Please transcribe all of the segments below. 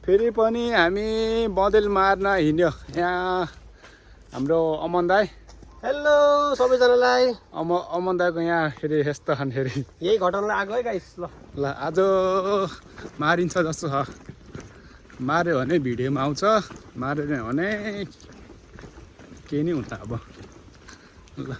फेरि पनि हामी बँदेल मार्न हिँड्यो यहाँ हाम्रो अमन दाई। हेलो सबैजनालाई। अमन दाईको यहाँ फेरि यस्तो खान फेरि यही घटनालाई आएको है गाइस। ल आज मारिन्छ जस्तो छ। मार्यो भने भिडियोमा आउँछ, मारेन भने केही नि हुन्छ अब। ल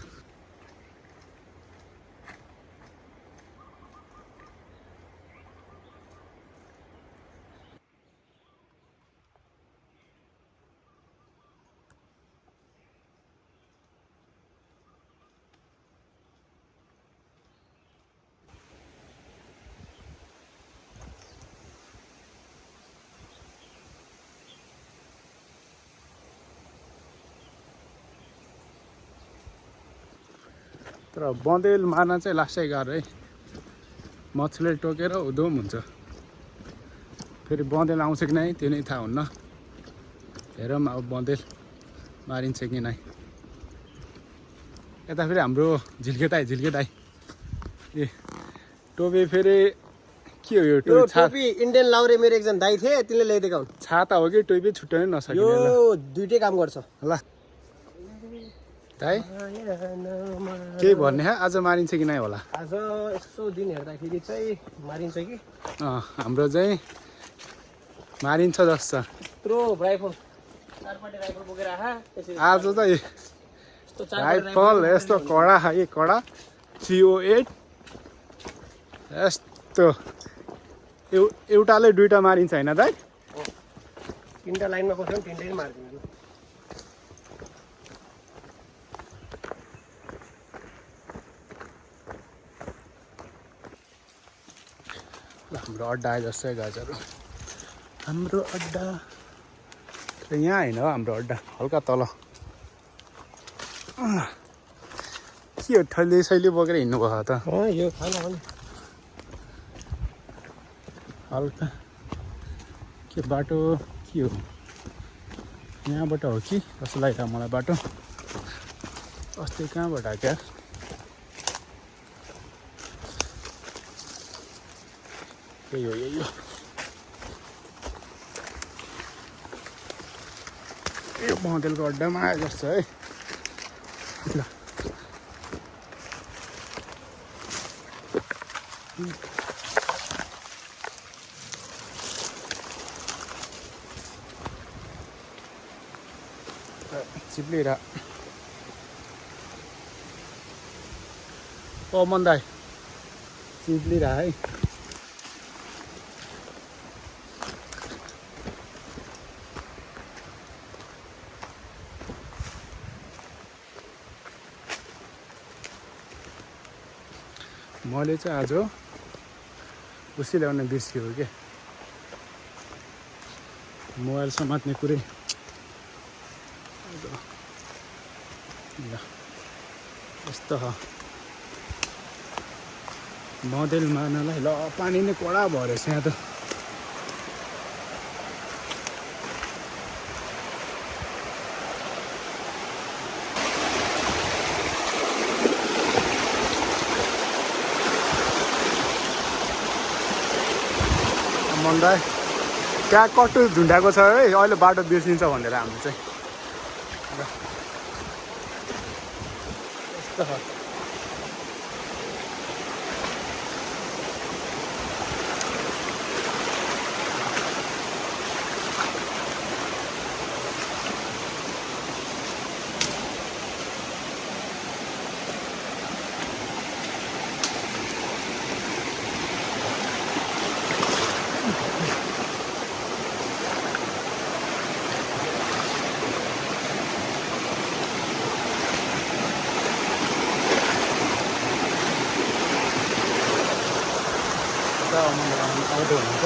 तर बँदेल मार्न चाहिँ लास्टै गाह्रो है। मच्छरले टोकेर उधुम हुन्छ। फेरि बँदेल आउँछ कि नै त्यो नै थाहा हुन्न। हेरौँ अब बँदेल मारिन्छ कि नै। यता फेरि हाम्रो झिल्के दाई ए टोपी फेरि के हो यो टोपी इन्डियन लाउरे मेरो एकजना दाइ थिए, तिनले ल्याइदिएका हुन्। छाता हो कि टोपी छुट्याउनै नसक्ने। यो दुईटै काम गर्छ। ल दाइ केही भन्ने आज मारिन्छ कि नै होला। आज यस्तो दिन हेर्दाखेरि चाहिँ मारिन्छ कि। हाम्रो चाहिँ मारिन्छ जस्तो छ। यत्रो राइफल, चारपट्टि राइफल बोकेर आहा। आज चाहिँ राइफल यस्तो कडा खाए कडा CO8 यस्तो एउटाले दुईटा मारिन्छ होइन दाइ। तिनवटा लाइनमा बस्यो भने तिनटै मारिदिन्छ। हाम्रो अड्डा आए जस्तै गाजहरू। हाम्रो अड्डा यहाँ होइन हो, हाम्रो अड्डा हल्का तल। के हो ठैली सैली बोकेर हिँड्नु भयो त। यो खाना हो नि हल्का के बाटो के हो यहाँबाट हो कि जस्तो लाग्यो मलाई बाटो। अस्ति कहाँबाट क्या यही हो यो बँदेलको अड्डामा आए जस्तो है। ल चिप्लिएर अमन दाई चिप्लिएर है। मैले चाहिँ आज उसी ल्याउन बिर्सियो के मोबाइल समात्ने कुरै। ल यस्तो हो बँदेल मार्नलाई। ल पानी नै कडा भयो रहेछ यहाँ त। मन्दा त्यहाँ कट्टु झुन्डाएको छ है, अहिले बाटो बिर्सिन्छ भनेर हाम्रो चाहिँ। यस्तो छ आउँदो हुन्छ।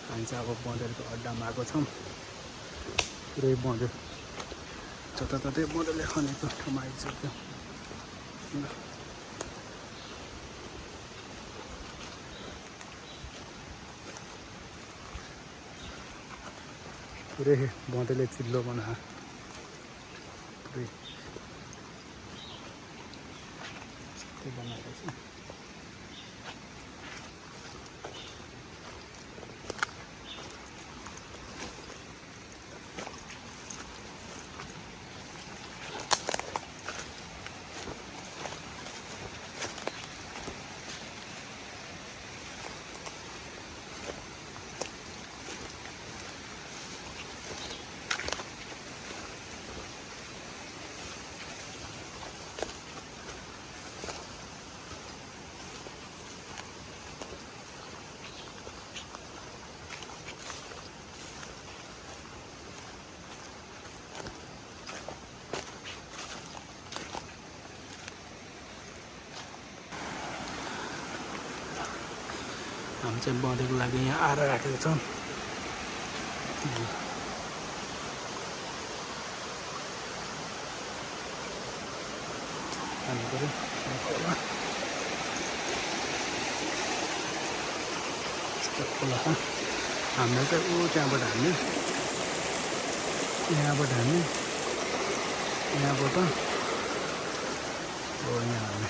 हामी चाहिँ अब बँदेलको अड्डामा आएको छौँ। पुरै बँदेल जताततै बँदेलले खनेको ठाउँमा आइसक्यो। पुरै बँदेले चिल्लो बना पुरै यस्तै बनाएको छ। हामी चाहिँ बँदेको लागि यहाँ आएर राखेको छौँ। हाल्नु पऱ्यो खोला छ। हाम्रो चाहिँ ऊ त्यहाँबाट हाल्ने, यहाँबाट हाल्ने, यहाँबाट हो यहाँ हाल्ने।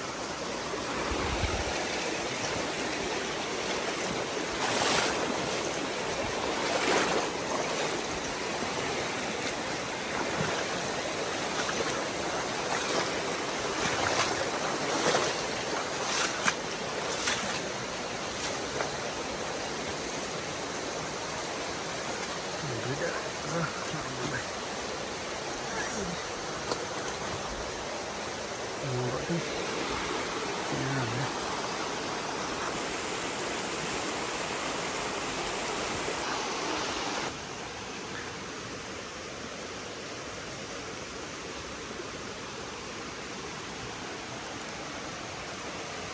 Hãy subscribe cho kênh Ghiền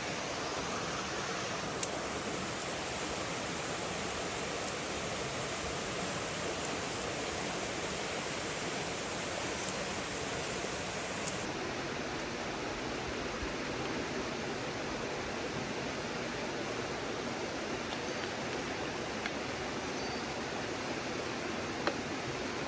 Mì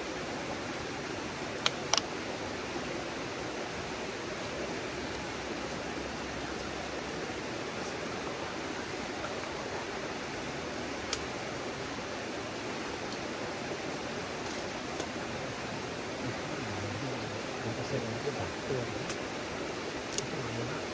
Gõ để không bỏ lỡ những video hấp dẫn.